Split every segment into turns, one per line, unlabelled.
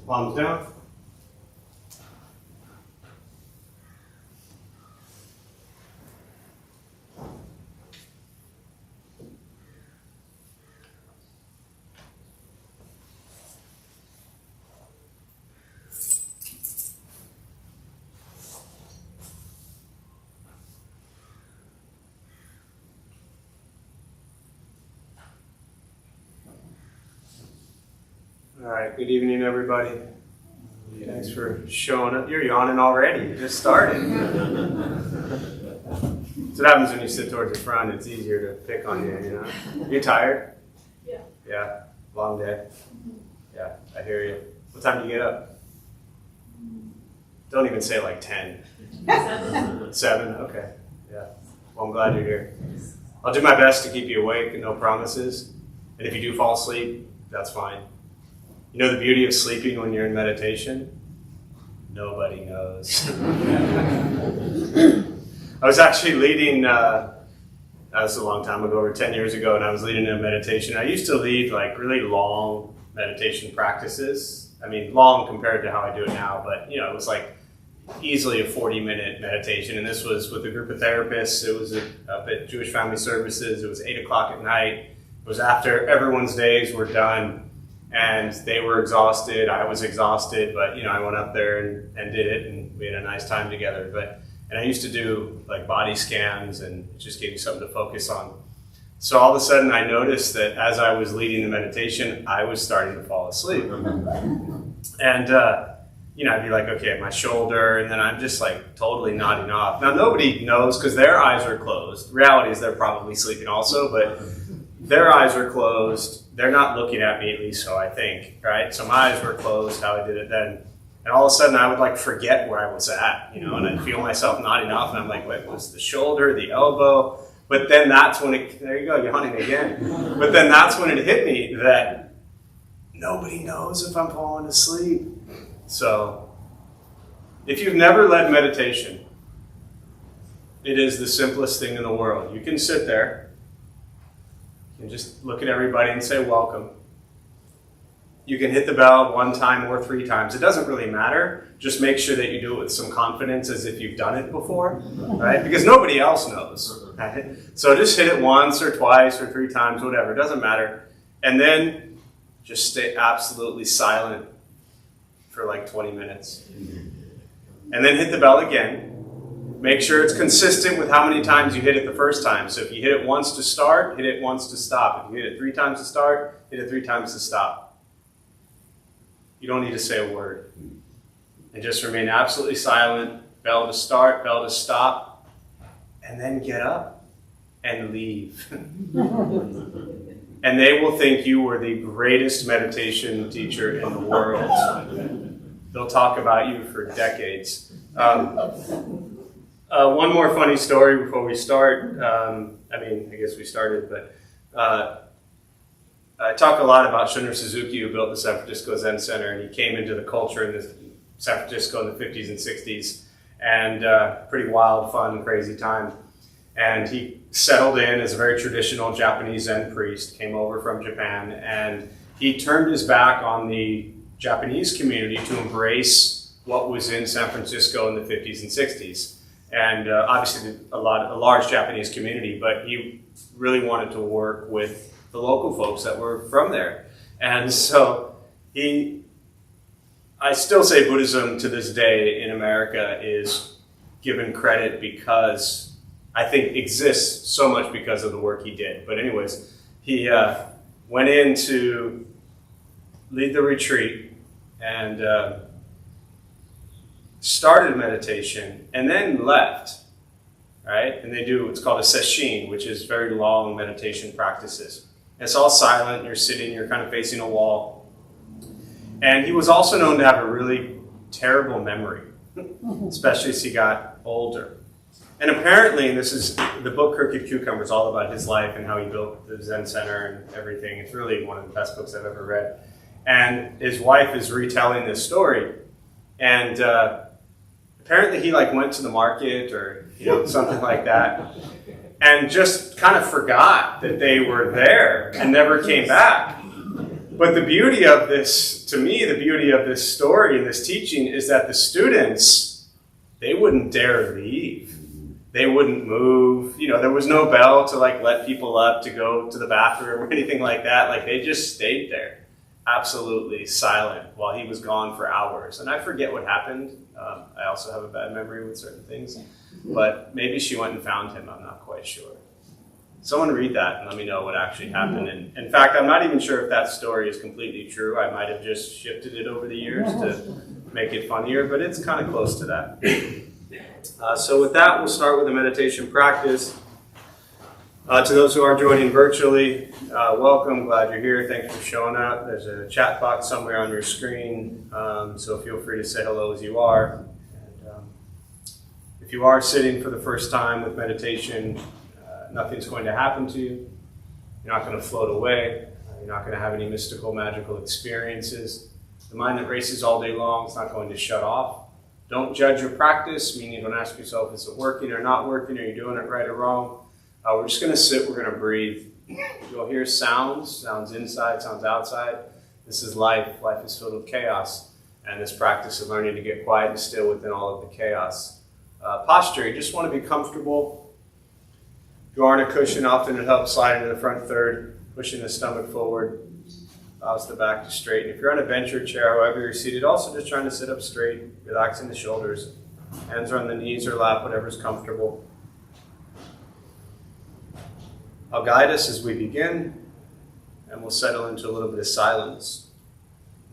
Palms down. All right, good evening, everybody. Thanks for showing up. You're yawning already. You just started. That's what happens when you sit towards the front. It's easier to pick on you, you know? You tired?
Yeah.
Yeah, long day. Yeah, I hear you. What time do you get up? Don't even say like 10. 7? Okay, yeah. Well, I'm glad you're here. I'll do my best to keep you awake, no promises. And if you do fall asleep, that's fine. You know the beauty of sleeping when you're in meditation? Nobody knows. I was actually leading, that was a long time ago, over 10 years ago, and I was leading a meditation. I used to lead like really long meditation practices. I mean, long compared to how I do it now, but you know, it was like easily a 40-minute meditation, and this was with a group of therapists. It was up at Jewish Family Services. It was 8 o'clock at night. It was after everyone's days were done. And they were exhausted, I was exhausted, but you know, I went up there and did it, and we had a nice time together. And I used to do like body scans, and it just gave me something to focus on. So all of a sudden I noticed that as I was leading the meditation, I was starting to fall asleep. And you know, I'd be like, okay, my shoulder, and then I'm just like totally nodding off. Now nobody knows because their eyes are closed. The reality is they're probably sleeping also, but their eyes are closed. They're not looking at me, at least so I think, right? So my eyes were closed, how I did it then. And all of a sudden I would like forget where I was at, you know, and I'd feel myself nodding off, and I'm like, wait, was the shoulder, the elbow? But then that's when it, there you go, yawning again. But then that's when it hit me that nobody knows if I'm falling asleep. So if you've never led meditation, it is the simplest thing in the world. You can sit there and just look at everybody and say, welcome. You can hit the bell 1 time or 3 times. It doesn't really matter. Just make sure that you do it with some confidence as if you've done it before, right? Because nobody else knows. Right? So just hit it once or twice or 3 times, whatever. It doesn't matter. And then just stay absolutely silent for like 20 minutes. And then hit the bell again. Make sure it's consistent with how many times you hit it the first time. So if you hit it once to start, hit it once to stop. If you hit it 3 times to start, hit it 3 times to stop. You don't need to say a word. And just remain absolutely silent. Bell to start, bell to stop. And then get up and leave. And they will think you were the greatest meditation teacher in the world. They'll talk about you for decades. One more funny story before we start. I guess we started, but I talk a lot about Shunryu Suzuki, who built the San Francisco Zen Center, and he came into the culture in San Francisco in the 50s and 60s, and pretty wild, fun, crazy time. And he settled in as a very traditional Japanese Zen priest, came over from Japan, and he turned his back on the Japanese community to embrace what was in San Francisco in the 50s and 60s. And obviously a large Japanese community, but he really wanted to work with the local folks that were from there. And so I still say Buddhism to this day in America is given credit because I think exists so much because of the work he did. But anyways, he went in to lead the retreat and started meditation and then left, right? And they do what's called a sesshin, which is very long meditation practices. It's all silent, you're sitting, you're kind of facing a wall. And he was also known to have a really terrible memory, especially as he got older. And apparently, and this is the book Crooked Cucumber is all about his life and how he built the Zen Center and everything. It's really one of the best books I've ever read. And his wife is retelling this story. And apparently he went to the market or something like that and just kind of forgot that they were there and never came back. But the beauty of this, to me, the beauty of this story and this teaching is that the students, they wouldn't dare leave. They wouldn't move. There was no bell to let people up to go to the bathroom or anything like that. They just stayed there, absolutely silent, while he was gone for hours. And I forget what happened. I also have a bad memory with certain things. But maybe she went and found him. I'm not quite sure. Someone read that and let me know what actually happened. And in fact, I'm not even sure if that story is completely true. I might have just shifted it over the years to make it funnier, but it's kind of close to that. So with that, we'll start with the meditation practice. To those who are joining virtually, welcome. Glad you're here. Thanks for showing up. There's a chat box somewhere on your screen, so feel free to say hello as you are. And, if you are sitting for the first time with meditation, nothing's going to happen to you. You're not going to float away. You're not going to have any mystical, magical experiences. The mind that races all day long is not going to shut off. Don't judge your practice, meaning don't ask yourself, is it working or not working? Are you doing it right or wrong? We're just going to sit. We're going to breathe. You'll hear sounds inside, sounds outside. This is life. Life is filled with chaos. And this practice of learning to get quiet and still within all of the chaos. Posture, you just want to be comfortable. If you are on a cushion, often it helps slide into the front third, pushing the stomach forward, allows the back to straighten. If you're on a bench or chair, however you're seated, also just trying to sit up straight, relaxing the shoulders. Hands are on the knees or lap, whatever's comfortable. I'll guide us as we begin, and we'll settle into a little bit of silence.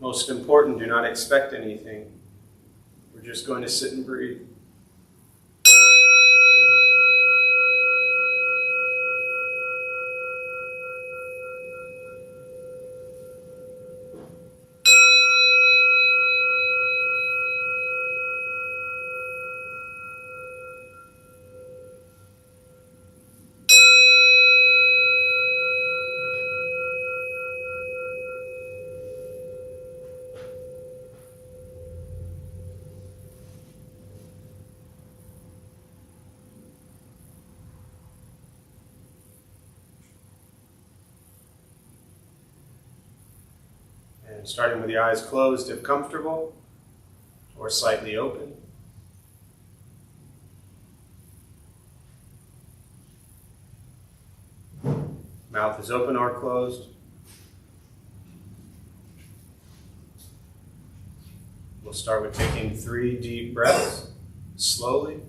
Most important, do not expect anything. We're just going to sit and breathe. And starting with the eyes closed if comfortable, or slightly open. Mouth is open or closed. We'll start with taking 3 deep breaths, slowly.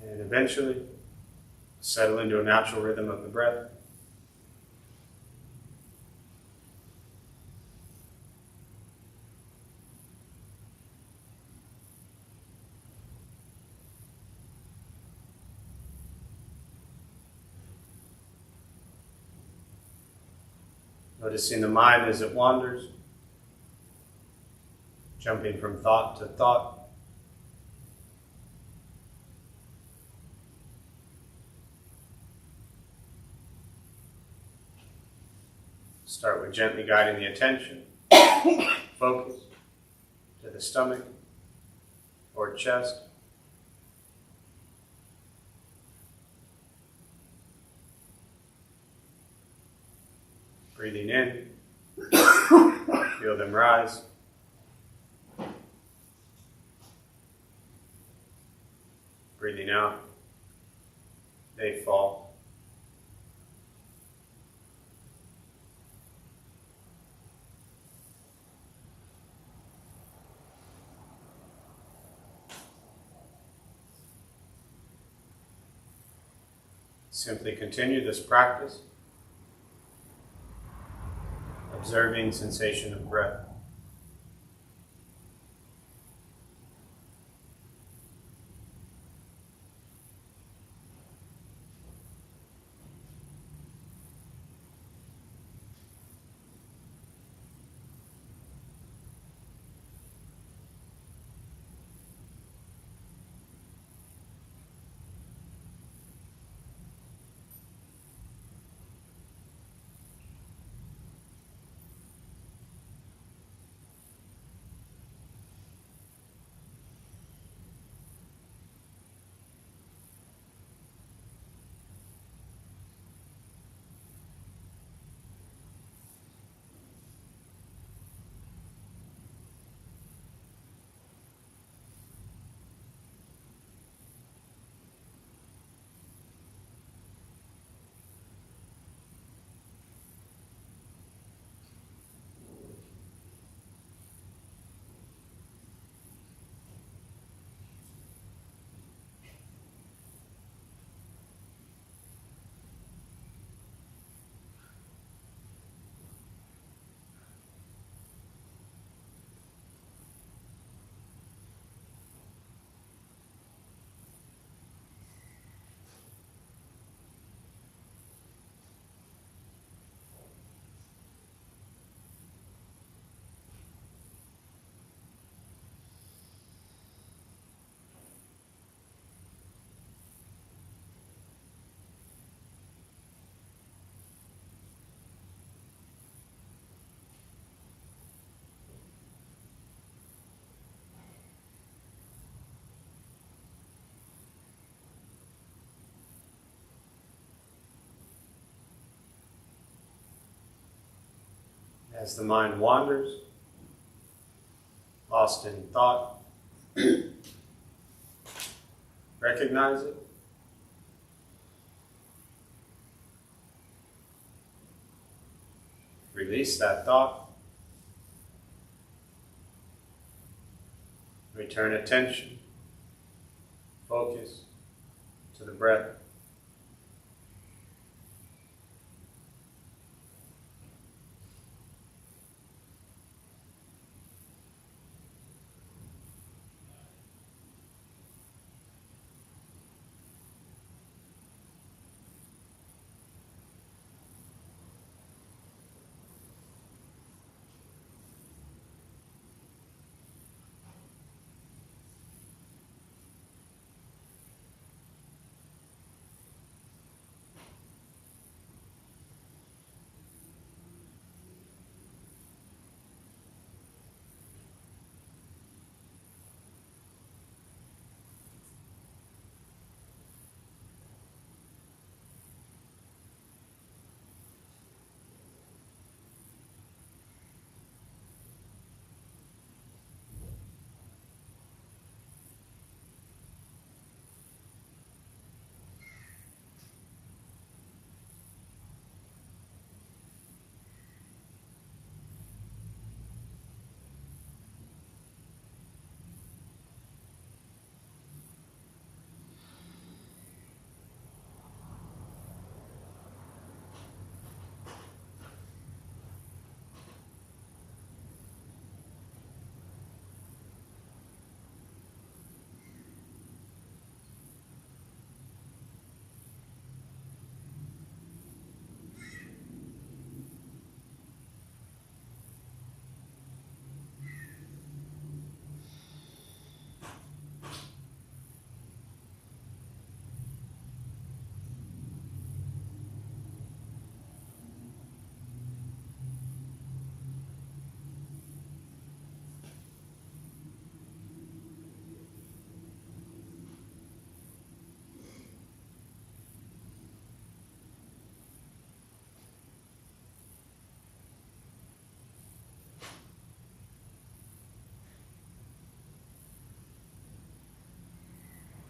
And eventually, settle into a natural rhythm of the breath. Noticing the mind as it wanders, jumping from thought to thought. Start with gently guiding the attention, focus, to the stomach or chest. Breathing in, feel them rise. Breathing out, they fall. Simply continue this practice, observing sensation of breath. As the mind wanders, lost in thought, recognize it. Release that thought. Return attention, focus to the breath.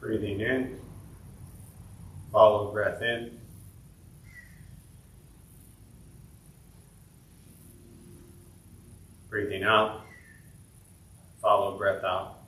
Breathing in, follow breath in. Breathing out, follow breath out.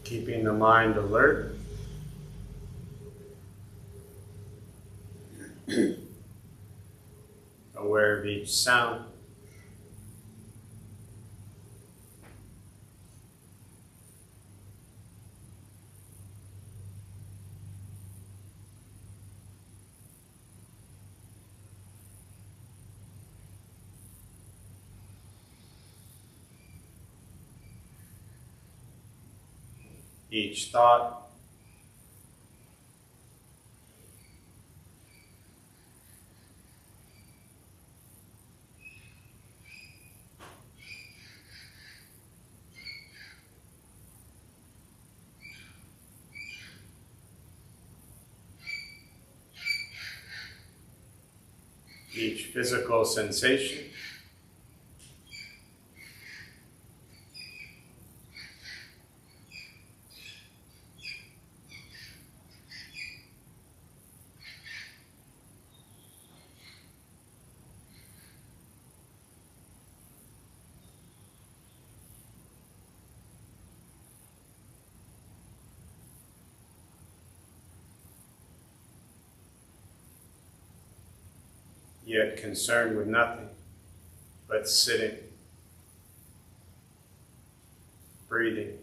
Keeping the mind alert, aware of each sound. Each thought. Each physical sensation. Yet concerned with nothing but sitting, breathing.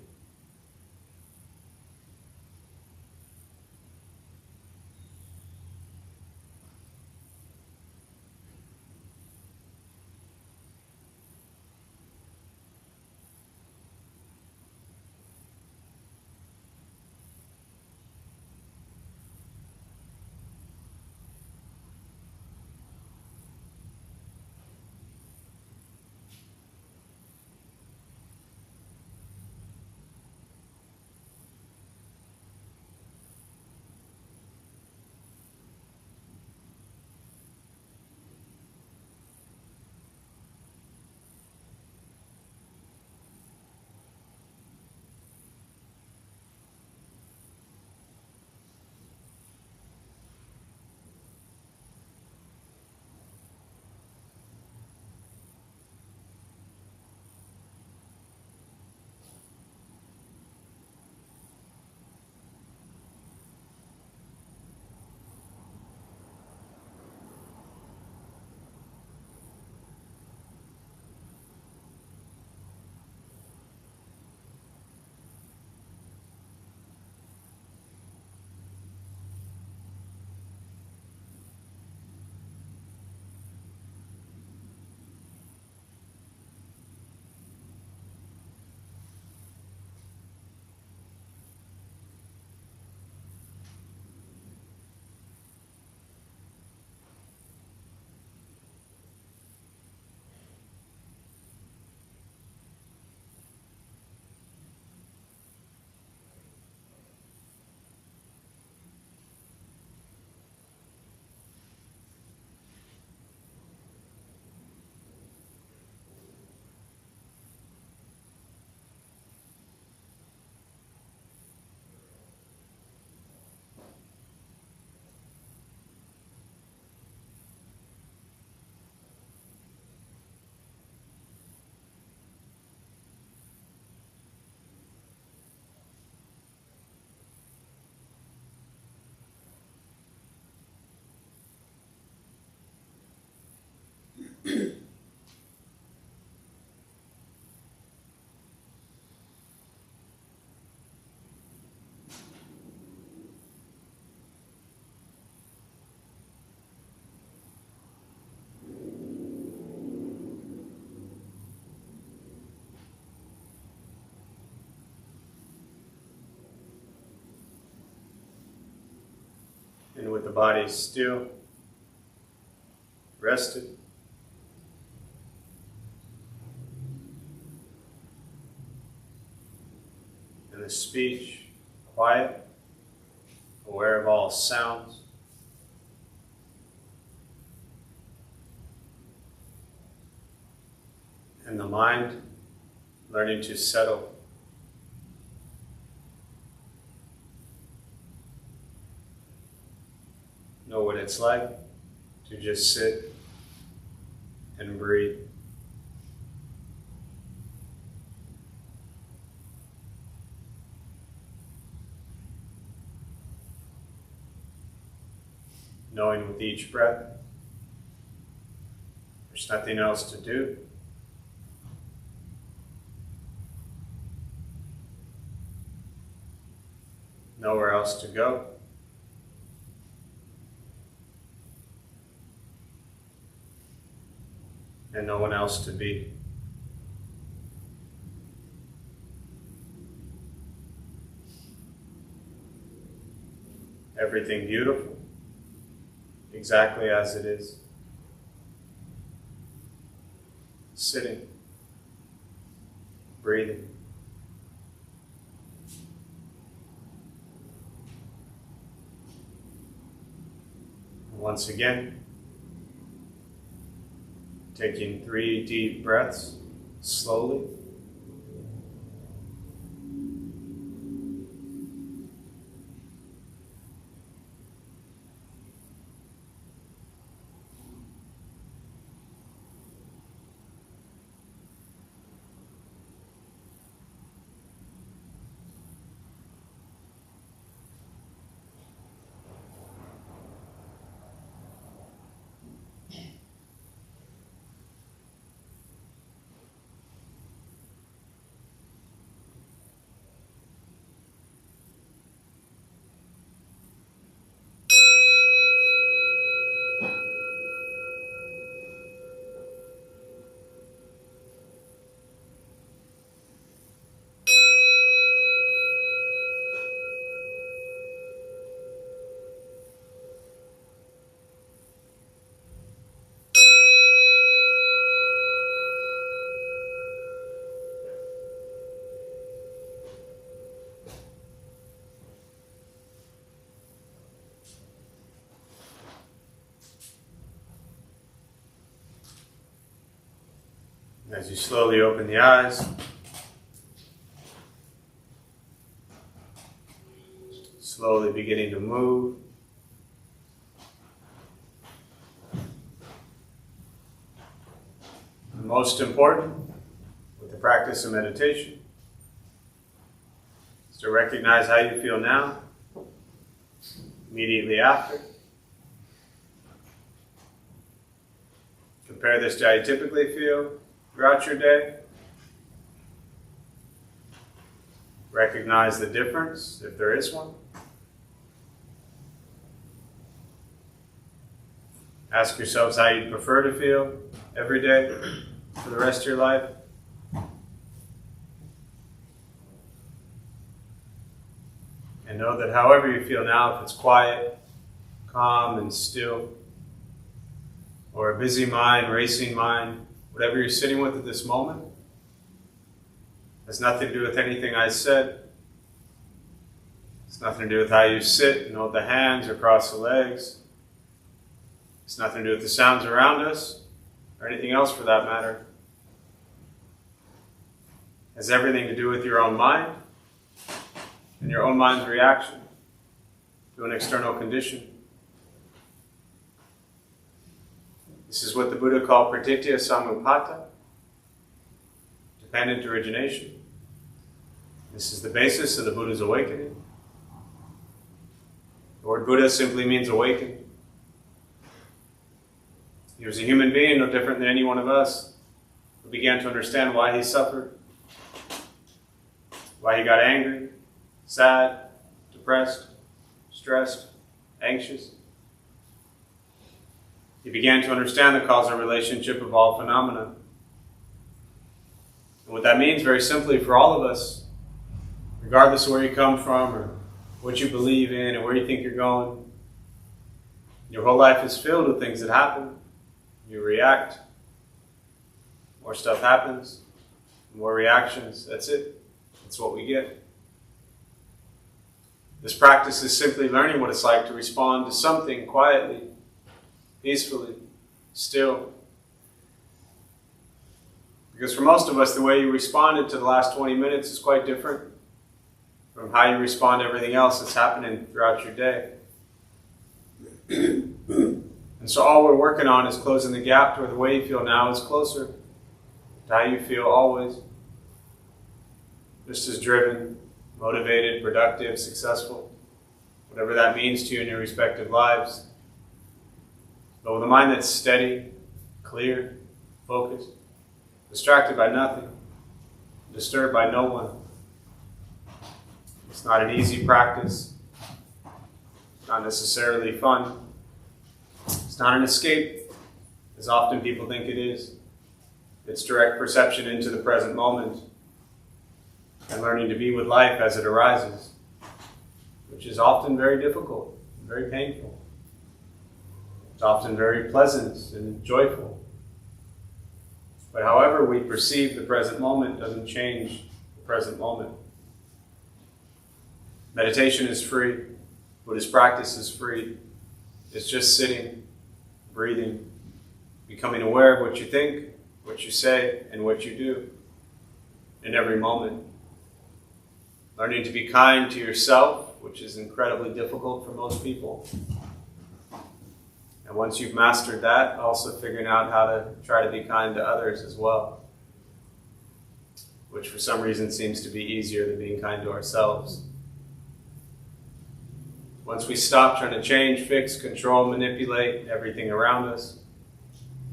And with the body still, rested, and the speech quiet, aware of all sounds, and the mind learning to settle. Know what it's like to just sit and breathe. Knowing with each breath There's nothing else to do. Nowhere else to go. And no one else to be. Everything beautiful, exactly as it is. Sitting, breathing. Once again, taking 3 deep breaths, slowly. As you slowly open the eyes, slowly beginning to move. And most important, with the practice of meditation, is to recognize how you feel now, immediately after. Compare this to how you typically feel throughout your day. Recognize the difference, if there is one. Ask yourselves how you'd prefer to feel every day for the rest of your life. And know that however you feel now, if it's quiet, calm, and still, or a busy mind, racing mind, whatever you're sitting with at this moment, has nothing to do with anything I said. It's nothing to do with how you sit and hold the hands or cross the legs. It's nothing to do with the sounds around us, or anything else for that matter. It has everything to do with your own mind and your own mind's reaction to an external condition. This is what the Buddha called pratitya samuppada, dependent origination. This is the basis of the Buddha's awakening. The word Buddha simply means awakened. He was a human being, no different than any one of us, who began to understand why he suffered, why he got angry, sad, depressed, stressed, anxious. He began to understand the causal relationship of all phenomena. And what that means, very simply, for all of us, regardless of where you come from or what you believe in and where you think you're going, your whole life is filled with things that happen. You react. More stuff happens. More reactions. That's it. That's what we get. This practice is simply learning what it's like to respond to something quietly, peacefully, still. Because for most of us, the way you responded to the last 20 minutes is quite different from how you respond to everything else that's happening throughout your day. And so all we're working on is closing the gap to where the way you feel now is closer to how you feel always. Just as driven, motivated, productive, successful, whatever that means to you in your respective lives. But with a mind that's steady, clear, focused, distracted by nothing, disturbed by no one. It's not an easy practice. It's not necessarily fun. It's not an escape, as often people think it is. It's direct perception into the present moment and learning to be with life as it arises, which is often very difficult, very painful. It's often very pleasant and joyful. But however we perceive the present moment doesn't change the present moment. Meditation is free. Buddhist practice is free. It's just sitting, breathing, becoming aware of what you think, what you say, and what you do in every moment. Learning to be kind to yourself, which is incredibly difficult for most people. And once you've mastered that, also figuring out how to try to be kind to others as well, which for some reason seems to be easier than being kind to ourselves. Once we stop trying to change, fix, control, manipulate everything around us,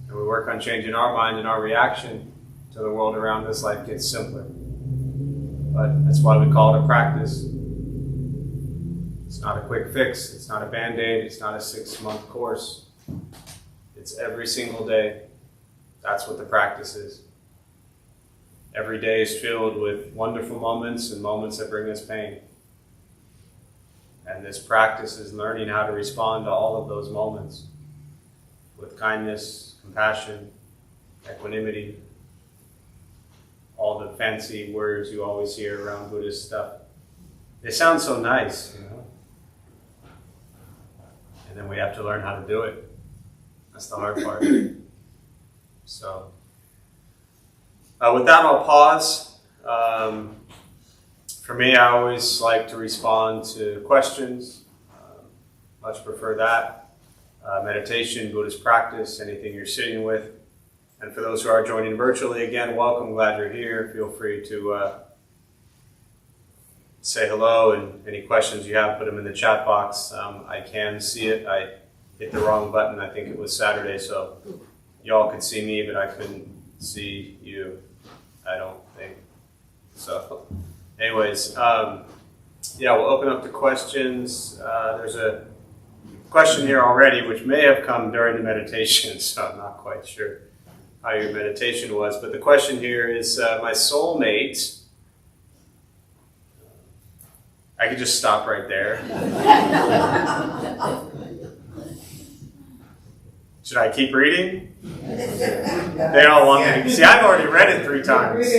and we work on changing our mind and our reaction to the world around us, life gets simpler. But that's why we call it a practice. It's not a quick fix. It's not a Band-Aid. It's not a 6-month course. It's every single day. That's what the practice is. Every day is filled with wonderful moments and moments that bring us pain. And this practice is learning how to respond to all of those moments with kindness, compassion, equanimity, all the fancy words you always hear around Buddhist stuff. They sound so nice, you know. And then we have to learn how to do it. That's the hard part. So, with that, I'll pause. For me, I always like to respond to questions. Much prefer that. Meditation, Buddhist practice, anything you're sitting with. And for those who are joining virtually, again, welcome. Glad you're here. Feel free to say hello, and any questions you have, put them in the chat box. I can see it. I hit the wrong button. I think it was Saturday, so y'all could see me, but I couldn't see you, I don't think. So anyways, yeah, we'll open up to questions. There's a question here already, which may have come during the meditation, so I'm not quite sure how your meditation was. But the question here is, my soulmate, I could just stop right there. Should I keep reading? They all want me to. See, I've already read it 3 times.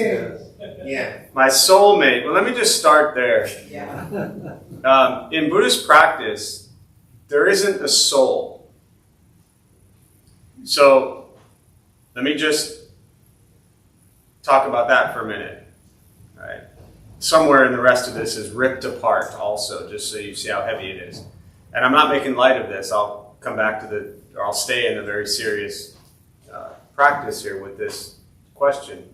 Yeah.
My soulmate. Well, let me just start there.
Yeah.
In Buddhist practice, there isn't a soul. So, let me just talk about that for a minute. All right. Somewhere in the rest of this is ripped apart also, just so you see how heavy it is. And I'm not making light of this. I'll come back to I'll stay in the very serious practice here with this question.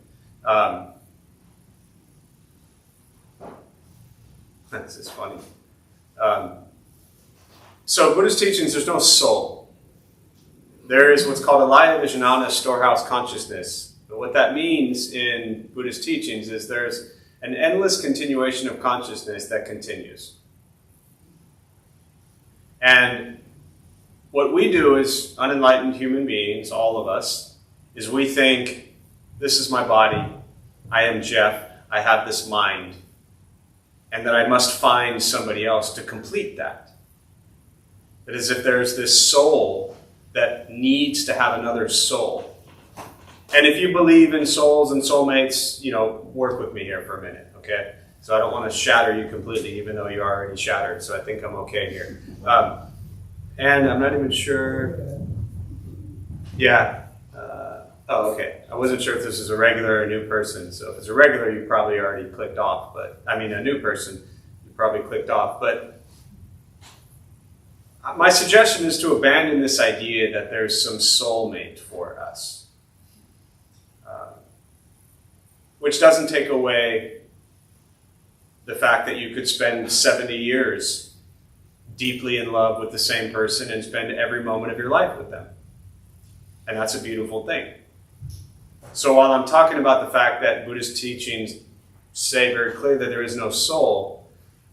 This is funny. So Buddhist teachings, there's no soul. There is what's called a Laya Vijnana storehouse consciousness. But what that means in Buddhist teachings is there's an endless continuation of consciousness that continues. And what we do as unenlightened human beings, all of us, is we think, this is my body, I am Jeff, I have this mind, and that I must find somebody else to complete that. It is as if there's this soul that needs to have another soul. And if you believe in souls and soulmates, work with me here for a minute, okay? So I don't want to shatter you completely, even though you're already shattered, so I think I'm okay here. And I'm not even sure, okay. I wasn't sure if this is a regular or a new person, so if it's a regular, you probably already clicked off, a new person, you probably clicked off, but my suggestion is to abandon this idea that there's some soulmate for us, which doesn't take away the fact that you could spend 70 years deeply in love with the same person and spend every moment of your life with them. And that's a beautiful thing. So while I'm talking about the fact that Buddhist teachings say very clearly that there is no soul,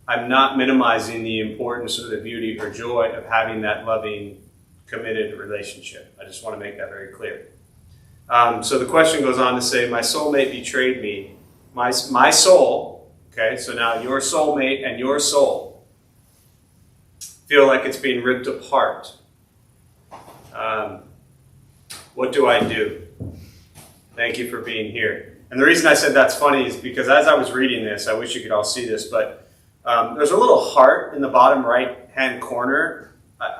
I'm not minimizing the importance or the beauty or joy of having that loving, committed relationship. I just want to make that very clear. So the question goes on to say, my soulmate betrayed me. My soul, okay, so now your soulmate and your soul feel like it's being ripped apart. What do I do? Thank you for being here. And the reason I said that's funny is because as I was reading this, I wish you could all see this, but there's a little heart in the bottom right-hand corner.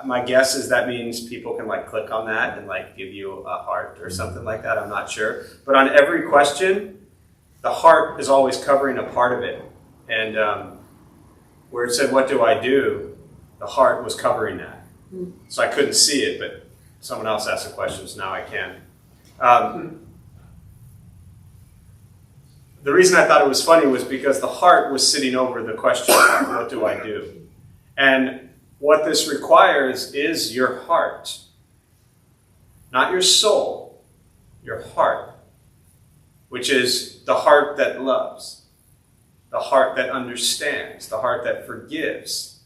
My guess is that means people can like click on that and like give you a heart or something like that. I'm not sure. But on every question, the heart is always covering a part of it. And where it said, what do I do? The heart was covering that. So I couldn't see it, but someone else asked the question, so now I can. The reason I thought it was funny was because the heart was sitting over the question, what do I do? And what this requires is your heart. Not your soul, your heart. Which is the heart that loves, the heart that understands, the heart that forgives,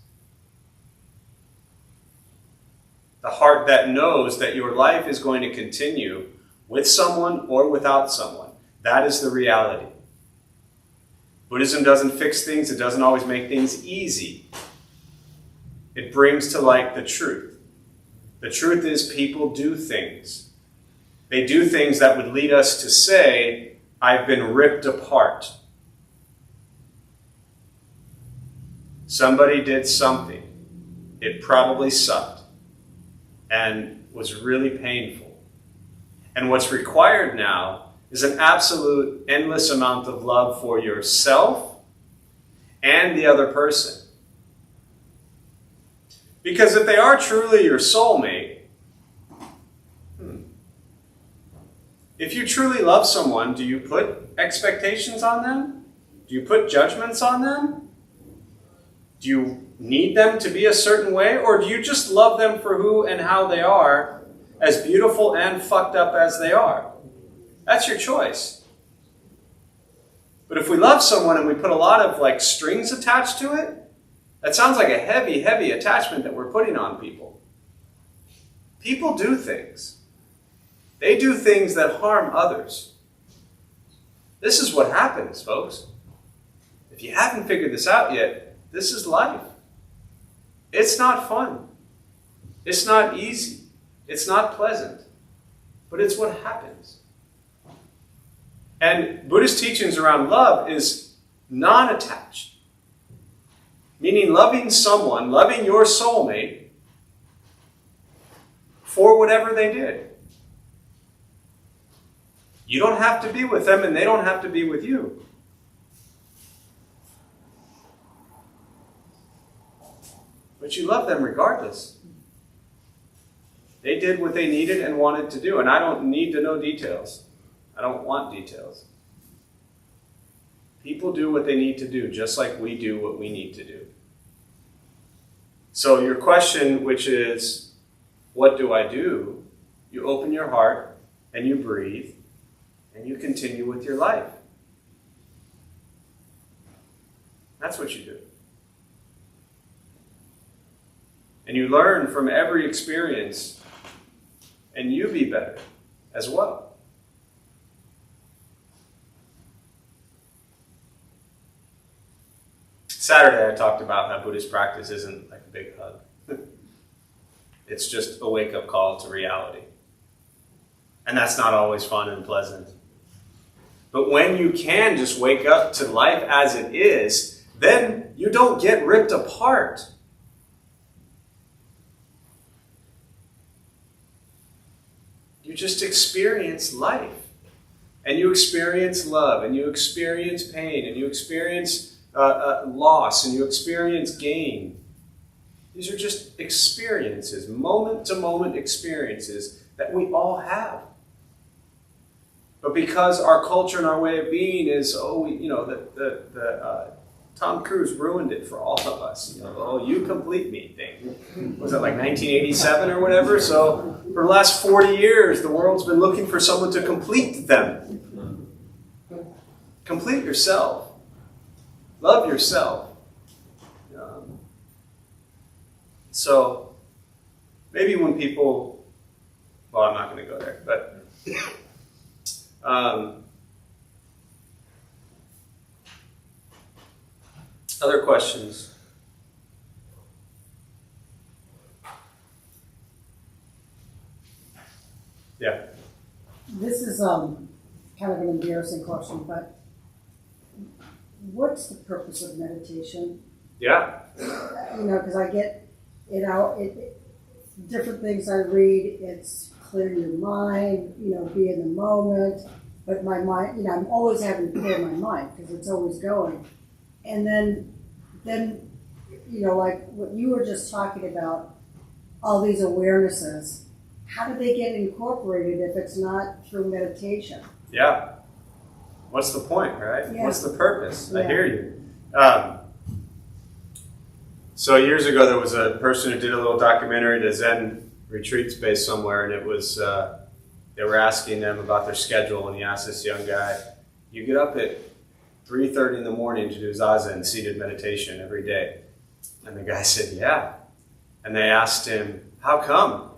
the heart that knows that your life is going to continue with someone or without someone. That is the reality. Buddhism doesn't fix things. It doesn't always make things easy. It brings to light the truth. The truth is people do things. They do things that would lead us to say, I've been ripped apart. Somebody did something. It probably sucked and was really painful. And what's required now is an absolute endless amount of love for yourself and the other person. Because if they are truly your soulmate, if you truly love someone, do you put expectations on them? Do you put judgments on them? Do you need them to be a certain way? Or do you just love them for who and how they are, as beautiful and fucked up as they are? That's your choice. But if we love someone and we put a lot of like strings attached to it, that sounds like a heavy, heavy attachment that we're putting on people. People do things. They do things that harm others. This is what happens, folks. If you haven't figured this out yet, this is life. It's not fun. It's not easy. It's not pleasant. But it's what happens. And Buddhist teachings around love is non-attached. Meaning loving someone, loving your soulmate for whatever they did. You don't have to be with them and they don't have to be with you. But you love them regardless. They did what they needed and wanted to do, and I don't need to know details. I don't want details. People do what they need to do, just like we do what we need to do. So your question, which is, what do I do? You open your heart, and you breathe, and you continue with your life. That's what you do. And you learn from every experience, and you be better as well. Saturday I talked about how Buddhist practice isn't like a big hug. It's just a wake-up call to reality. And that's not always fun and pleasant. But when you can just wake up to life as it is, then you don't get ripped apart. You just experience life. And you experience love, and you experience pain, and you experience loss, and you experience gain. These are just experiences, moment-to-moment experiences that we all have. But because our culture and our way of being is, the Tom Cruise ruined it for all of us. You know, the whole "you complete me" thing. Was it like 1987 or whatever? So for the last 40 years, the world's been looking for someone to complete them. Complete yourself. Love yourself. So maybe when people, well, I'm not going to go there, but other questions? Yeah.
This is kind of an embarrassing question, but what's the purpose of meditation?
Yeah.
You know, because I get it out. Different things I read. It's clear your mind. You know, be in the moment. But my mind, you know, I'm always having to clear my mind because it's always going. And then, you know, like what you were just talking about, all these awarenesses. How do they get incorporated if it's not through meditation?
Yeah. What's the point, right?
Yeah.
What's the purpose?
Yeah.
I hear you. So years ago, there was a person who did a little documentary at a Zen retreat space somewhere, and it was they were asking them about their schedule, and he asked this young guy, "You get up at 3:30 in the morning to do zazen, seated meditation every day?" And the guy said, "Yeah." And they asked him, "How come?"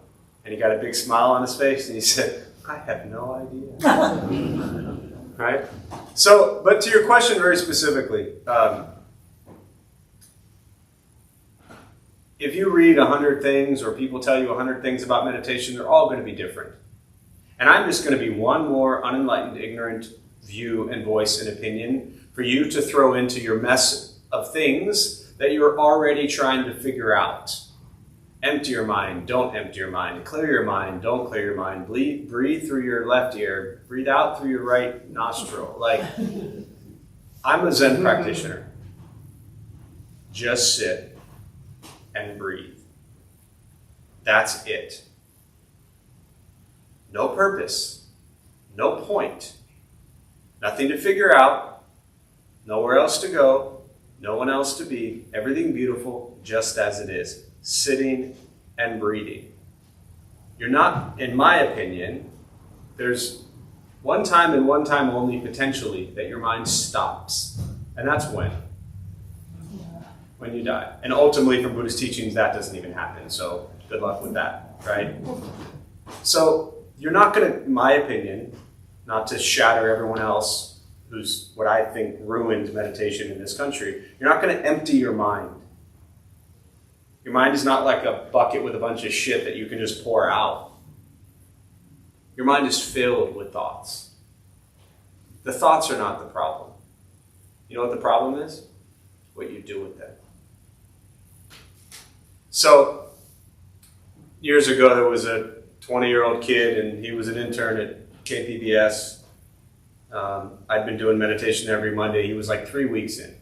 And he got a big smile on his face, and he said, "I have no idea." Right? So, but to your question very specifically, if you read 100 things or people tell you 100 things about meditation, they're all going to be different. And I'm just going to be one more unenlightened, ignorant view and voice and opinion for you to throw into your mess of things that you're already trying to figure out. Empty your mind, don't empty your mind. Clear your mind, don't clear your mind. Breathe through your left ear. Breathe out through your right nostril. Like, I'm a Zen practitioner. Just sit and breathe. That's it. No purpose. No point. Nothing to figure out. Nowhere else to go. No one else to be. Everything beautiful, just as it is. Sitting and breathing. You're not, in my opinion, there's one time and one time only potentially that your mind stops. And that's when? When you die. And ultimately from Buddhist teachings that doesn't even happen. So good luck with that, right? So you're not going to, in my opinion, not to shatter everyone else who's what I think ruined meditation in this country, you're not going to empty your mind. Your mind is not like a bucket with a bunch of shit that you can just pour out. Your mind is filled with thoughts. The thoughts are not the problem. You know what the problem is? What you do with them. So, years ago there was a 20-year-old kid and he was an intern at KPBS. I'd been doing meditation every Monday. He was like 3 weeks in.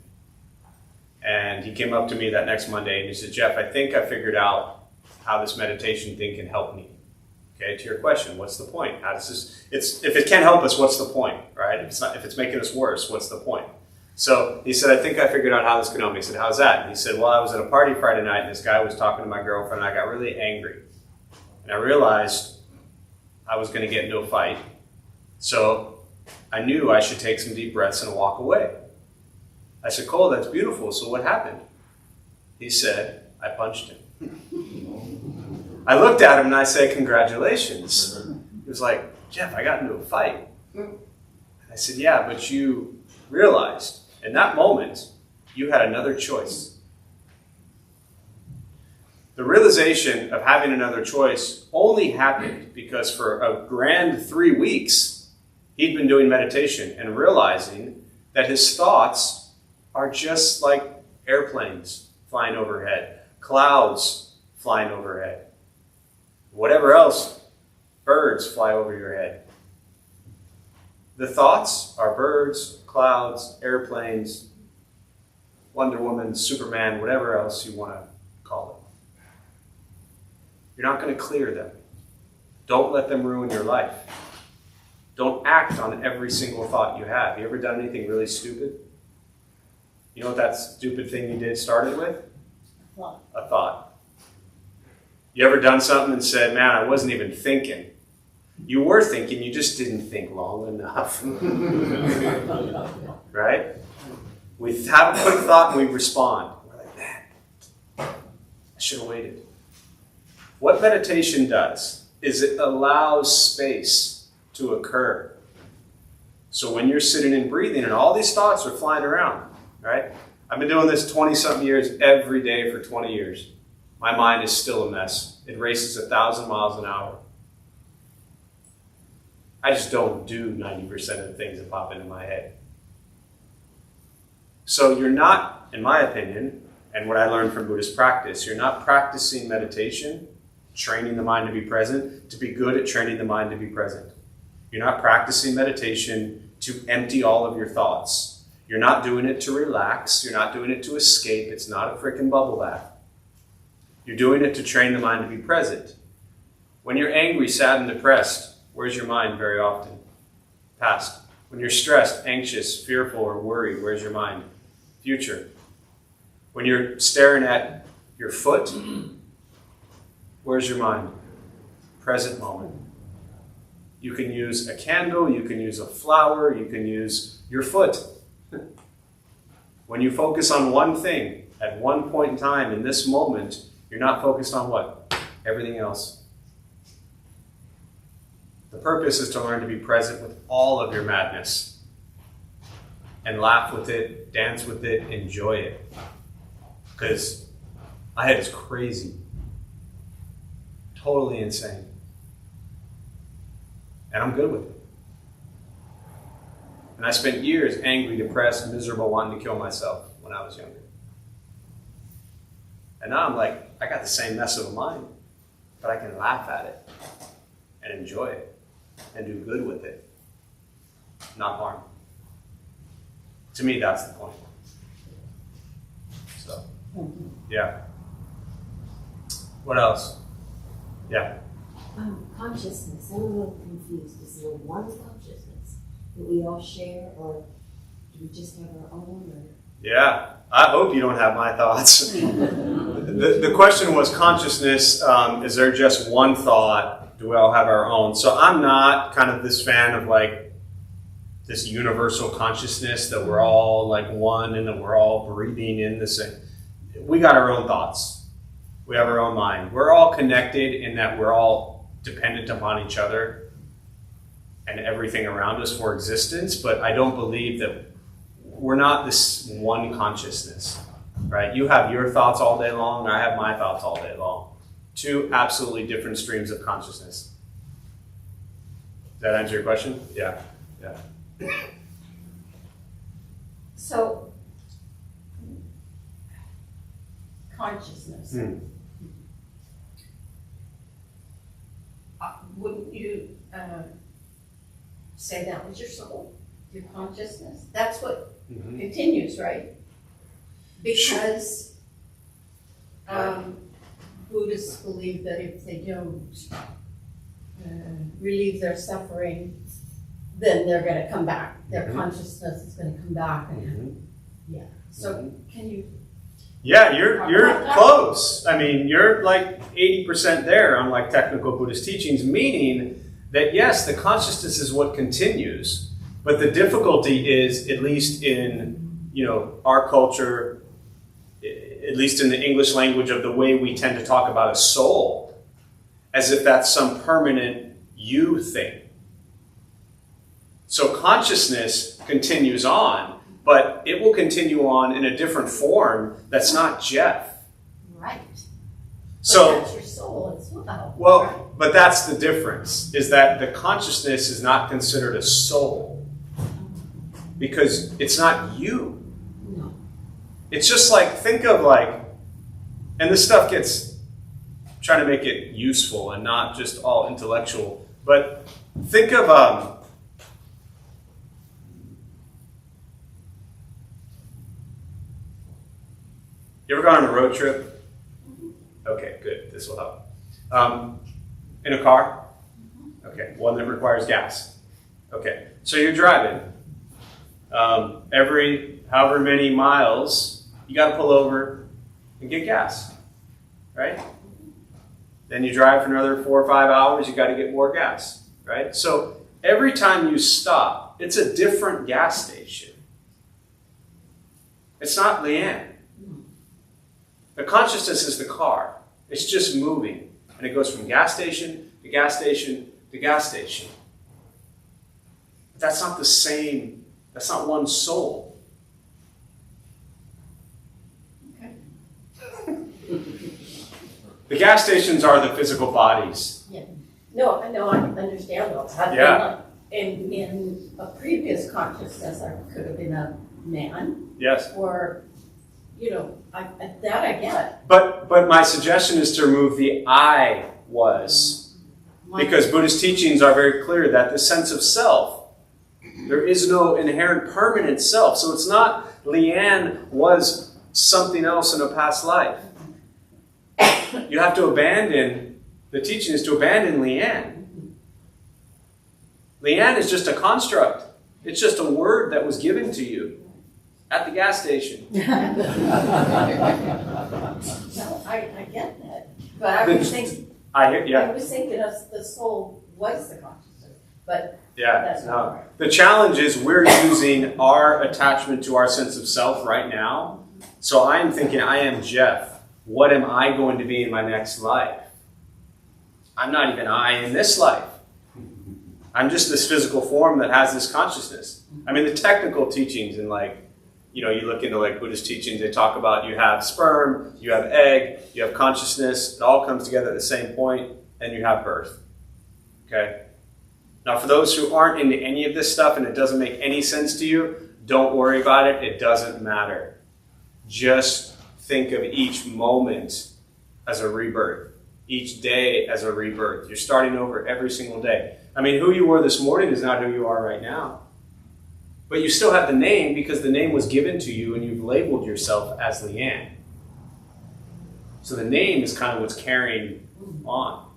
And he came up to me that next Monday and he said, "Jeff, I think I figured out how this meditation thing can help me." Okay, to your question, what's the point? How does this? If it can't help us, what's the point, right? If it's making us worse, what's the point? So he said, "I think I figured out how this can help me." I said, "How's that?" And he said, "Well, I was at a party Friday night and this guy was talking to my girlfriend and I got really angry. And I realized I was going to get into a fight. So I knew I should take some deep breaths and walk away." I said, "Cole, that's beautiful. So what happened?" He said, "I punched him." I looked at him and I said, "Congratulations." He was like, "Jeff, I got into a fight." I said, "Yeah, but you realized in that moment you had another choice." The realization of having another choice only happened because for a grand 3 weeks he'd been doing meditation and realizing that his thoughts are just like airplanes flying overhead, clouds flying overhead, whatever else, birds fly over your head. The thoughts are birds, clouds, airplanes, Wonder Woman, Superman, whatever else you want to call it. You're not going to clear them. Don't let them ruin your life. Don't act on every single thought you have. You ever done anything really stupid? You know what that stupid thing you did started with? A thought. You ever done something and said, man, I wasn't even thinking? You were thinking, you just didn't think long enough. Right? We have a quick thought and we respond. We're like, man, I should have waited. What meditation does is it allows space to occur. So when you're sitting and breathing and all these thoughts are flying around, right? I've been doing this 20-something years every day for 20 years. My mind is still a mess. It races 1,000 miles an hour. I just don't do 90% of the things that pop into my head. So you're not, in my opinion, and what I learned from Buddhist practice, you're not practicing meditation, training the mind to be present, to be good at training the mind to be present. You're not practicing meditation to empty all of your thoughts. You're not doing it to relax. You're not doing it to escape. It's not a freaking bubble bath. You're doing it to train the mind to be present. When you're angry, sad, and depressed, where's your mind very often? Past. When you're stressed, anxious, fearful, or worried, where's your mind? Future. When you're staring at your foot, where's your mind? Present moment. You can use a candle, you can use a flower, you can use your foot. When you focus on one thing at one point in time in this moment, you're not focused on what? Everything else. The purpose is to learn to be present with all of your madness and laugh with it, dance with it, enjoy it. Because my head is crazy. Totally insane. And I'm good with it. And I spent years angry, depressed, miserable, wanting to kill myself when I was younger. And now I'm like, I got the same mess of a mind, but I can laugh at it and enjoy it and do good with it, not harm. To me, that's the point. So, yeah. What else? Yeah.
Consciousness. I'm a little confused. Is there one consciousness that we all share, or do we just have our own? Or?
Yeah. I hope you don't have my thoughts. The question was consciousness. Is there just one thought? Do we all have our own? So I'm not kind of this fan of like this universal consciousness that we're all like one and that we're all breathing in the same. We got our own thoughts. We have our own mind. We're all connected in that we're all dependent upon each other and everything around us for existence, but I don't believe that we're not this one consciousness, right? You have your thoughts all day long, I have my thoughts all day long. Two absolutely different streams of consciousness. Does that answer your question? Yeah.
So, consciousness. Wouldn't you say that was your soul, your consciousness? That's what continues, right? Because Buddhists believe that if they don't relieve their suffering, then they're going to come back. Their consciousness is going to come back. And, yeah. So can you?
Yeah, you're close. I mean, you're like 80% there on like technical Buddhist teachings, meaning that yes, the consciousness is what continues, but the difficulty is, at least in our culture, at least in the English language, of the way we tend to talk about a soul, as if that's some permanent you thing. So consciousness continues on, but it will continue on in a different form that's not Jeff.
Right.
So
but that's your soul as well.
Well,
right?
But that's the difference, is that the consciousness is not considered a soul because it's not you.
No.
It's just like, think of like, and this stuff gets, trying to make it useful and not just all intellectual, but think of, you ever gone on a road trip? Okay, good. This will help. In a car? Okay, one that requires gas. Okay, so you're driving. Every however many miles, you got to pull over and get gas, right? Then you drive for another 4 or 5 hours, you got to get more gas, right? So every time you stop, it's a different gas station. It's not Leanne. The consciousness is the car. It's just moving. And it goes from gas station to gas station to gas station. But that's not the same. That's not one soul.
Okay.
The gas stations are the physical bodies.
Yeah. No, I understand all that.
Yeah.
In a previous consciousness, I could have been a man,
Yes.
or, that I get.
But my suggestion is to remove the I was. Because Buddhist teachings are very clear that the sense of self, there is no inherent permanent self. So it's not Leanne was something else in a past life. You have to abandon, the teaching is to abandon Leanne. Leanne is just a construct. It's just a word that was given to you at the gas station.
No, I get that. But I was thinking of the soul was the consciousness. But that's not right.
The challenge is we're using our attachment to our sense of self right now. So I am thinking, I am Jeff. What am I going to be in my next life? I'm not even I in this life. I'm just this physical form that has this consciousness. I mean, the technical teachings and you look into Buddhist teachings, they talk about you have sperm, you have egg, you have consciousness. It all comes together at the same point, and you have birth. Okay? Now, for those who aren't into any of this stuff and it doesn't make any sense to you, don't worry about it. It doesn't matter. Just think of each moment as a rebirth. Each day as a rebirth. You're starting over every single day. I mean, who you were this morning is not who you are right now. But you still have the name because the name was given to you and you've labeled yourself as Leanne. So the name is kind of what's carrying on.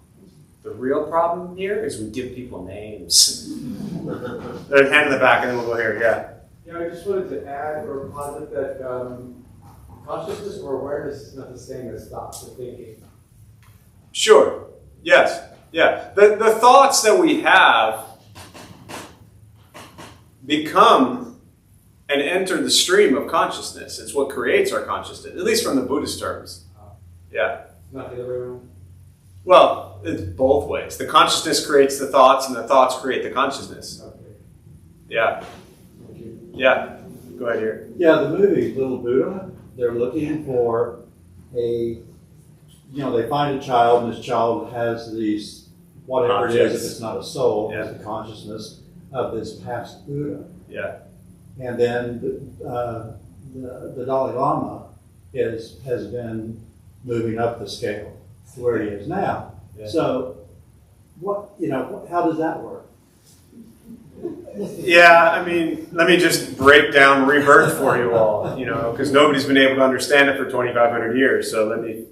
The real problem here is we give people names. Hand in the back and then we'll go here, yeah.
Yeah, I just wanted to add or posit that consciousness or awareness is not the same as thoughts or thinking.
Sure. Yes. Yeah. The thoughts that we have become and enter the stream of consciousness. It's what creates our consciousness, at least from the Buddhist terms. Yeah.
Not the other way around?
Well, it's both ways. The consciousness creates the thoughts and the thoughts create the consciousness.
Okay.
Yeah.
Thank you.
Yeah. Go ahead here.
Yeah, the movie Little Buddha, they're looking for they find a child, and this child has these, whatever it is, if it's not a soul, it's the consciousness of this past Buddha.
Yeah.
And then the Dalai Lama has been moving up the scale to where he is now.
Yeah.
So, how does that work?
Yeah, I mean, let me just break down rebirth for you all, because nobody's been able to understand it for 2,500 years. So let me.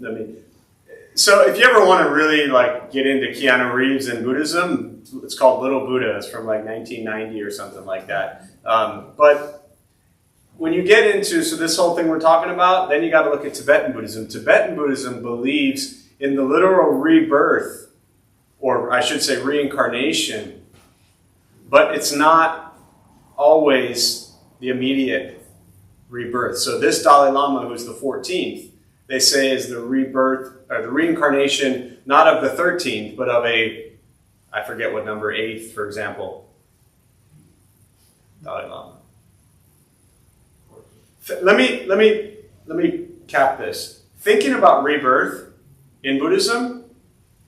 So if you ever want to really get into Keanu Reeves and Buddhism, it's called Little Buddha. It's from 1990 or something like that. But when you get into this whole thing we're talking about, then you got to look at Tibetan Buddhism. Tibetan Buddhism believes in the literal rebirth, or I should say reincarnation, but it's not always the immediate rebirth. So this Dalai Lama, who's the 14th, they say is the rebirth, or the reincarnation, not of the 13th, but of I forget what number, 8th, for example. Dalai Lama. Let me cap this. Thinking about rebirth in Buddhism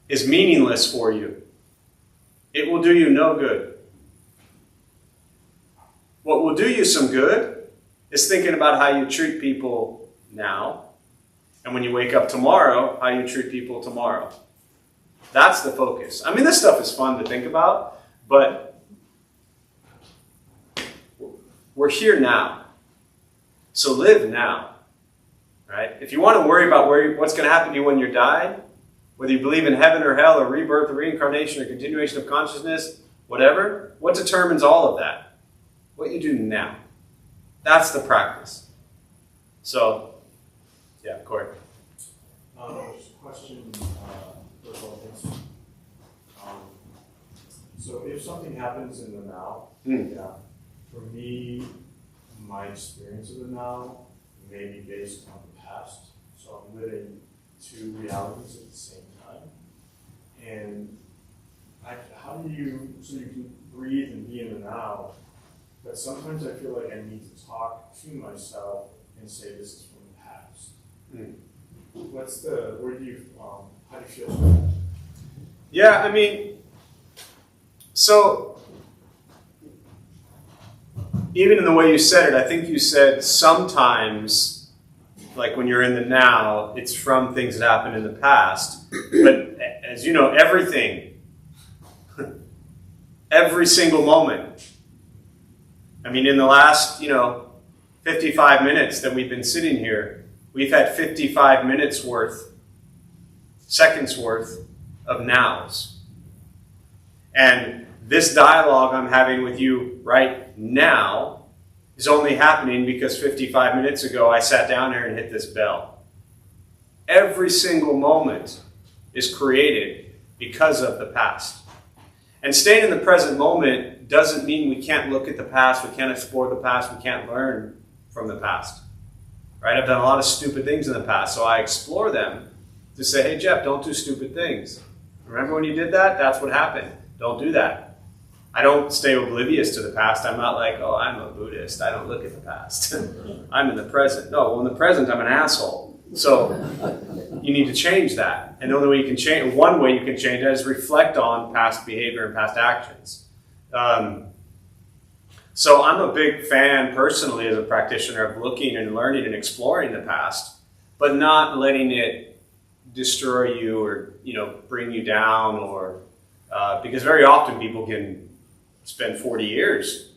is meaningless for you. It will do you no good. What will do you some good is thinking about how you treat people now, and when you wake up tomorrow, how you treat people tomorrow. That's the focus. I mean, this stuff is fun to think about, but we're here now. So live now, right? If you want to worry about what's going to happen to you when you're died, whether you believe in heaven or hell or rebirth or reincarnation or continuation of consciousness, whatever, what determines all of that? What you do now. That's the practice. So, yeah, Corey.
Just a question, first of all, thanks. So if something happens in the now, yeah, for me, my experience of the now may be based on the past. So I'm living two realities at the same time. And how do you, so you can breathe and be in the now, but sometimes I feel like I need to talk to myself and say this is from the past. How do you feel about that?
Yeah, I mean, so even in the way you said it, I think you said sometimes, like when you're in the now, it's from things that happened in the past. But as you know, everything, every single moment. I mean, in the last, 55 minutes that we've been sitting here, we've had 55 minutes worth, seconds worth of nows. And this dialogue I'm having with you right now is only happening because 55 minutes ago I sat down here and hit this bell. Every single moment is created because of the past. And staying in the present moment doesn't mean we can't look at the past, we can't explore the past, we can't learn from the past. Right? I've done a lot of stupid things in the past, so I explore them to say, hey, Jeff, don't do stupid things. Remember when you did that? That's what happened. Don't do that. I don't stay oblivious to the past. I'm not like, oh, I'm a Buddhist. I don't look at the past. I'm in the present. No, well, in the present, I'm an asshole. So you need to change that. And the only way you can change, one way you can change that is reflect on past behavior and past actions. So I'm a big fan personally as a practitioner of looking and learning and exploring the past, but not letting it destroy you or, bring you down or, because very often people can spend 40 years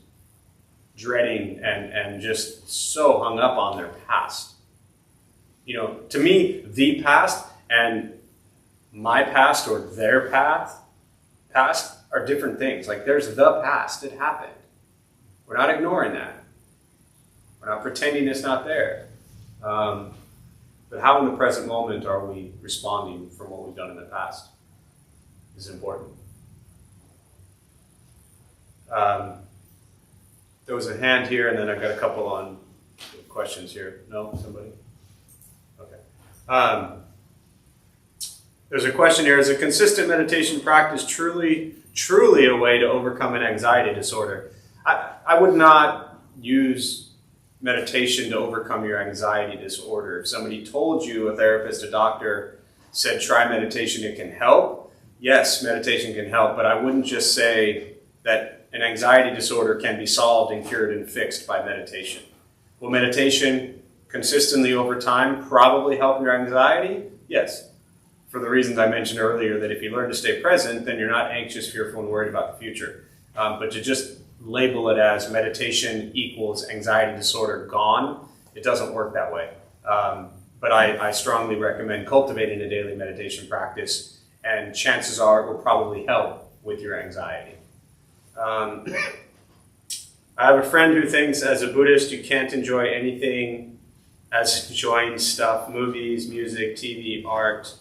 dreading and just so hung up on their past. To me, the past and my past or their past are different things. Like there's the past, it happened. We're not ignoring that. We're not pretending it's not there. But how in the present moment are we responding from what we've done in the past is important. There was a hand here, and then I've got a couple on questions here. No? Somebody? Okay. There's a question here. Is a consistent meditation practice truly a way to overcome an anxiety disorder? I would not use meditation to overcome your anxiety disorder. If somebody told you, a therapist, a doctor, said try meditation, it can help. Yes, meditation can help, but I wouldn't just say that an anxiety disorder can be solved and cured and fixed by meditation. Will meditation consistently over time probably help your anxiety? Yes. For the reasons I mentioned earlier, that if you learn to stay present, then you're not anxious, fearful, and worried about the future. But to just label it as meditation equals anxiety disorder gone, it doesn't work that way. But I strongly recommend cultivating a daily meditation practice, and chances are it will probably help with your anxiety. I have a friend who thinks as a Buddhist you can't enjoy anything as enjoying stuff, movies, music, TV, art,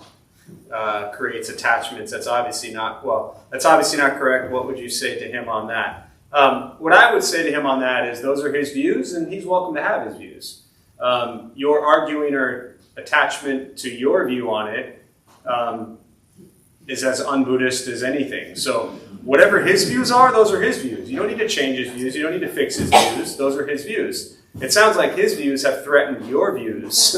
creates attachments. That's obviously not correct. What would you say to him on that? What I would say to him on that is those are his views, and he's welcome to have his views. Your arguing or attachment to your view on it is as un-Buddhist as anything. So whatever his views are, those are his views. You don't need to change his views. You don't need to fix his views. Those are his views. It sounds like his views have threatened your views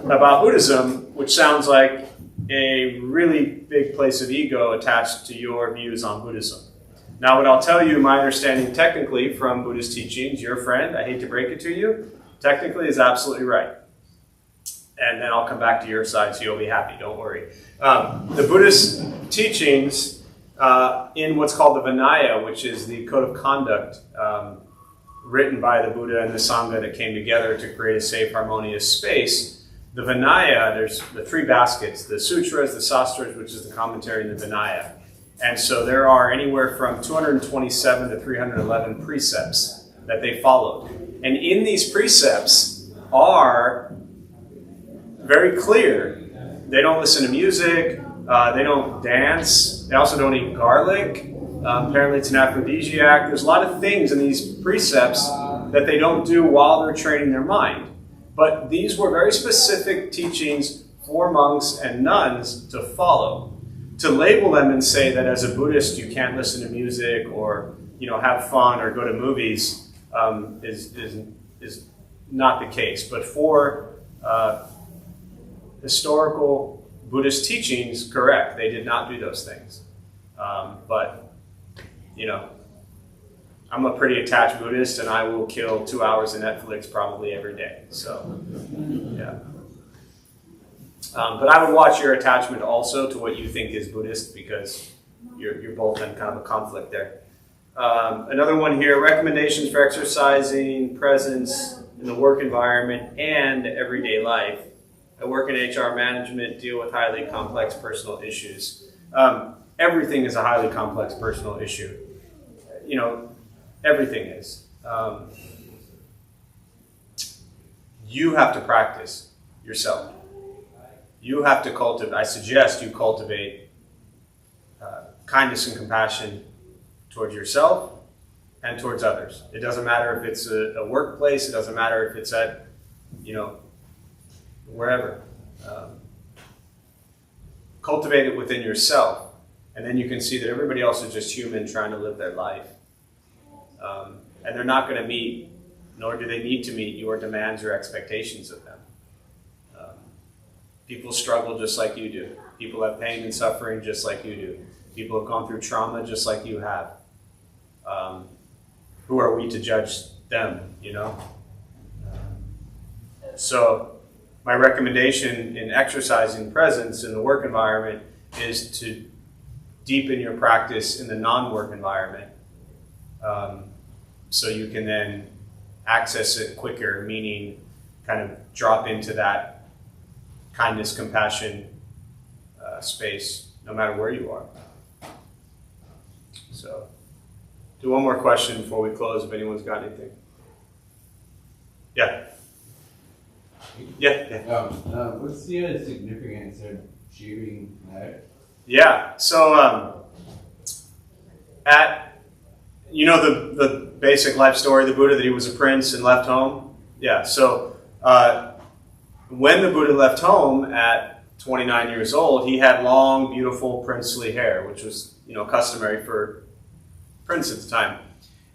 about Buddhism, which sounds like a really big place of ego attached to your views on Buddhism. Now, what I'll tell you, my understanding technically from Buddhist teachings, your friend, I hate to break it to you, technically is absolutely right. And then I'll come back to your side so you'll be happy, don't worry. The Buddhist teachings in what's called the Vinaya, which is the code of conduct written by the Buddha and the Sangha that came together to create a safe, harmonious space. The Vinaya, there's the three baskets, the Sutras, the Sastras, which is the commentary, and the Vinaya. And so there are anywhere from 227 to 311 precepts that they followed. And in these precepts are very clear. They don't listen to music. They don't dance. They also don't eat garlic. Apparently it's an aphrodisiac. There's a lot of things in these precepts that they don't do while they're training their mind. But these were very specific teachings for monks and nuns to follow. To label them and say that as a Buddhist you can't listen to music or have fun or go to movies is not the case. But for historical Buddhist teachings, correct, they did not do those things. But I'm a pretty attached Buddhist, and I will kill 2 hours of Netflix probably every day. So, yeah. But I would watch your attachment also to what you think is Buddhist, because you're both in kind of a conflict there. Another one here, recommendations for exercising presence in the work environment and everyday life. I work in HR management, deal with highly complex personal issues. Everything is a highly complex personal issue. Everything is. You have to practice yourself. You have to cultivate, I suggest you cultivate kindness and compassion towards yourself and towards others. It doesn't matter if it's a workplace, it doesn't matter if it's at, wherever. Cultivate it within yourself, and then you can see that everybody else is just human trying to live their life. And they're not going to meet, nor do they need to meet, your demands or expectations of them. People struggle just like you do. People have pain and suffering just like you do. People have gone through trauma just like you have. Who are we to judge them, So my recommendation in exercising presence in the work environment is to deepen your practice in the non-work environment. So you can then access it quicker, meaning kind of drop into that kindness, compassion space, no matter where you are. So, do one more question before we close, if anyone's got anything. Yeah.
What's the significance of shaving head?
Yeah, so the basic life story of the Buddha, that he was a prince and left home? Yeah, so when the Buddha left home at 29 years old, he had long, beautiful, princely hair, which was, customary for prince at the time.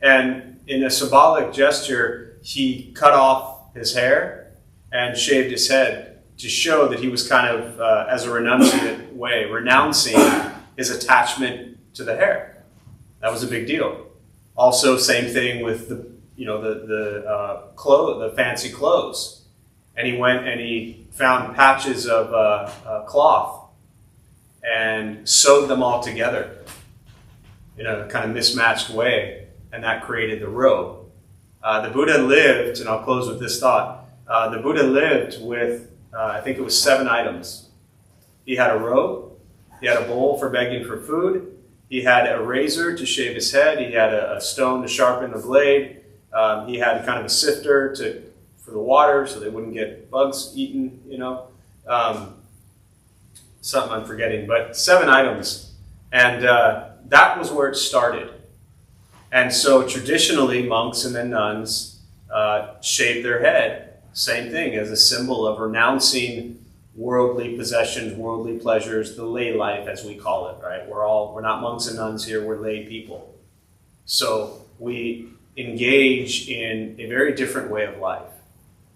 And in a symbolic gesture, he cut off his hair and shaved his head to show that he was kind of, as a renunciate way, renouncing his attachment to the hair. That was a big deal. Also, same thing with the fancy clothes. And he went and he found patches of cloth and sewed them all together in a kind of mismatched way, and that created the robe. The Buddha lived, and I'll close with this thought, the Buddha lived with, I think it was 7 items. He had a robe, he had a bowl for begging for food, he had a razor to shave his head, he had a stone to sharpen the blade, he had kind of a sifter for the water so they wouldn't get bugs eaten, something I'm forgetting, but 7 items. And that was where it started. And so traditionally, monks and then nuns shaved their head, same thing, as a symbol of renouncing worldly possessions, worldly pleasures, the lay life as we call it, right? We're not monks and nuns here, we're lay people. So we engage in a very different way of life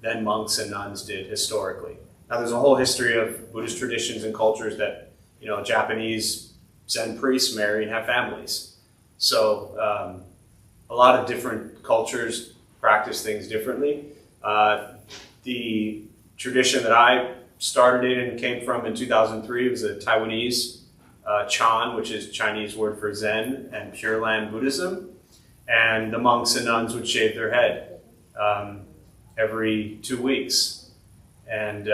than monks and nuns did historically. Now there's a whole history of Buddhist traditions and cultures that, Japanese Zen priests marry and have families. So a lot of different cultures practice things differently. The tradition that I started in and came from in 2003 was a Taiwanese Chan, which is Chinese word for Zen and Pure Land Buddhism. And the monks and nuns would shave their head every 2 weeks. And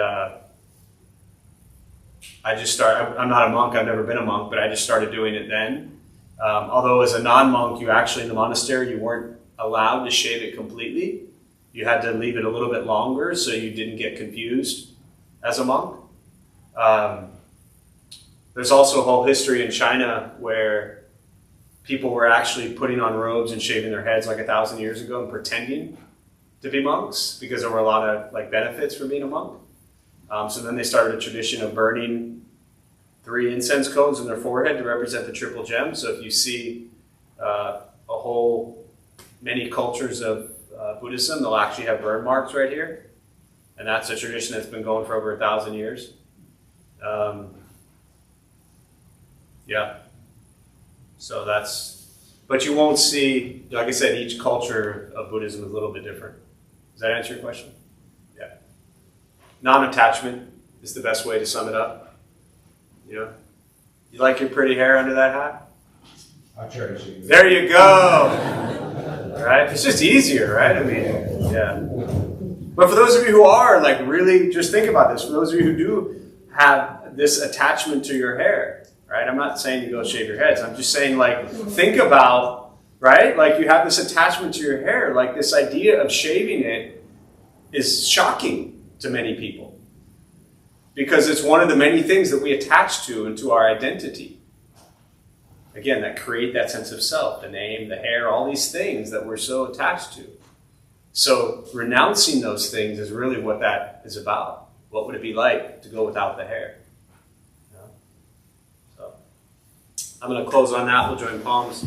I just started, I'm not a monk, I've never been a monk, but I just started doing it then. Although as a non-monk, you actually in the monastery, you weren't allowed to shave it completely. you had to leave it a little bit longer so you didn't get confused as a monk. There's also a whole history in China where people were actually putting on robes and shaving their heads like 1,000 years ago and pretending to be monks because there were a lot of like benefits for being a monk. So then they started a tradition of burning 3 incense cones in their forehead to represent the triple gem. So if you see many cultures of Buddhism, they'll actually have burn marks right here. And that's a tradition that's been going for over 1,000 years. So but you won't see, like I said, each culture of Buddhism is a little bit different. Does that answer your question? Yeah. Non-attachment is the best way to sum it up. You like your pretty hair under that hat?
I'll cherish it.
There you go. Right? It's just easier, right? I mean, yeah. But for those of you who are like really, just think about this. For those of you who do have this attachment to your hair, right? I'm not saying you go shave your heads. I'm just saying, like, think about, right? Like, you have this attachment to your hair. Like, this idea of shaving it is shocking to many people because it's one of the many things that we attach to into our identity. Again, that create that sense of self, the name, the hair, all these things that we're so attached to. So renouncing those things is really what that is about. What would it be like to go without the hair? I'm going to close on that. We'll join palms.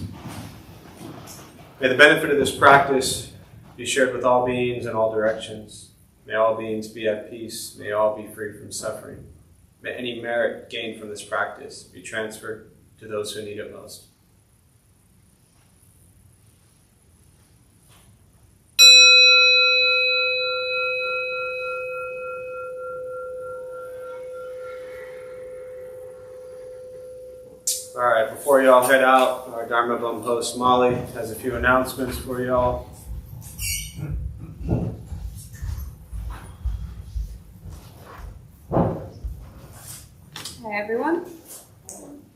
May the benefit of this practice be shared with all beings in all directions. May all beings be at peace. May all be free from suffering. May any merit gained from this practice be transferred to those who need it most. All right, before y'all head out, our Dharma Bum host Molly has a few announcements for y'all.
Hi everyone.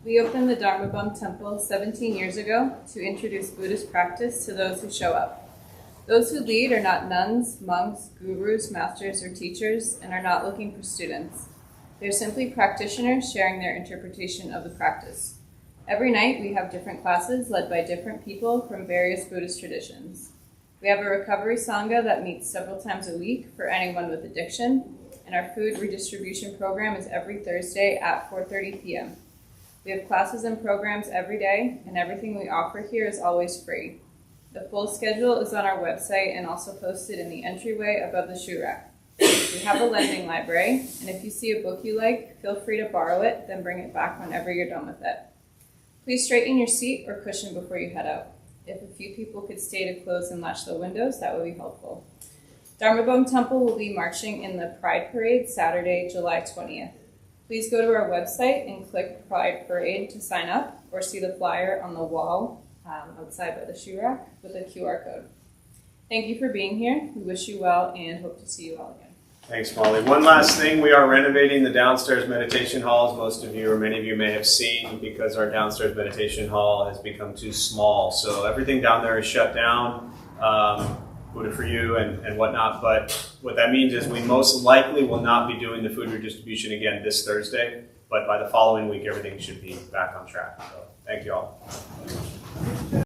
We opened the Dharma Bum Temple 17 years ago to introduce Buddhist practice to those who show up. Those who lead are not nuns, monks, gurus, masters, or teachers, and are not looking for students. They're simply practitioners sharing their interpretation of the practice. Every night we have different classes led by different people from various Buddhist traditions. We have a recovery sangha that meets several times a week for anyone with addiction, and our food redistribution program is every Thursday at 4:30 p.m. We have classes and programs every day, and everything we offer here is always free. The full schedule is on our website and also posted in the entryway above the shoe rack. We have a lending library, and if you see a book you like, feel free to borrow it, then bring it back whenever you're done with it. Please straighten your seat or cushion before you head out. If a few people could stay to close and latch the windows, that would be helpful. Dharma Bum Temple will be marching in the Pride Parade Saturday, July 20th. Please go to our website and click Pride Parade to sign up or see the flyer on the wall outside by the shoe rack with a QR code. Thank you for being here. We wish you well and hope to see you all again.
Thanks, Molly. One last thing, we are renovating the downstairs meditation halls. Most of you or many of you may have seen because our downstairs meditation hall has become too small. So everything down there is shut down, Buddha for you and whatnot. But what that means is we most likely will not be doing the food redistribution again this Thursday. But by the following week, everything should be back on track. So thank you all.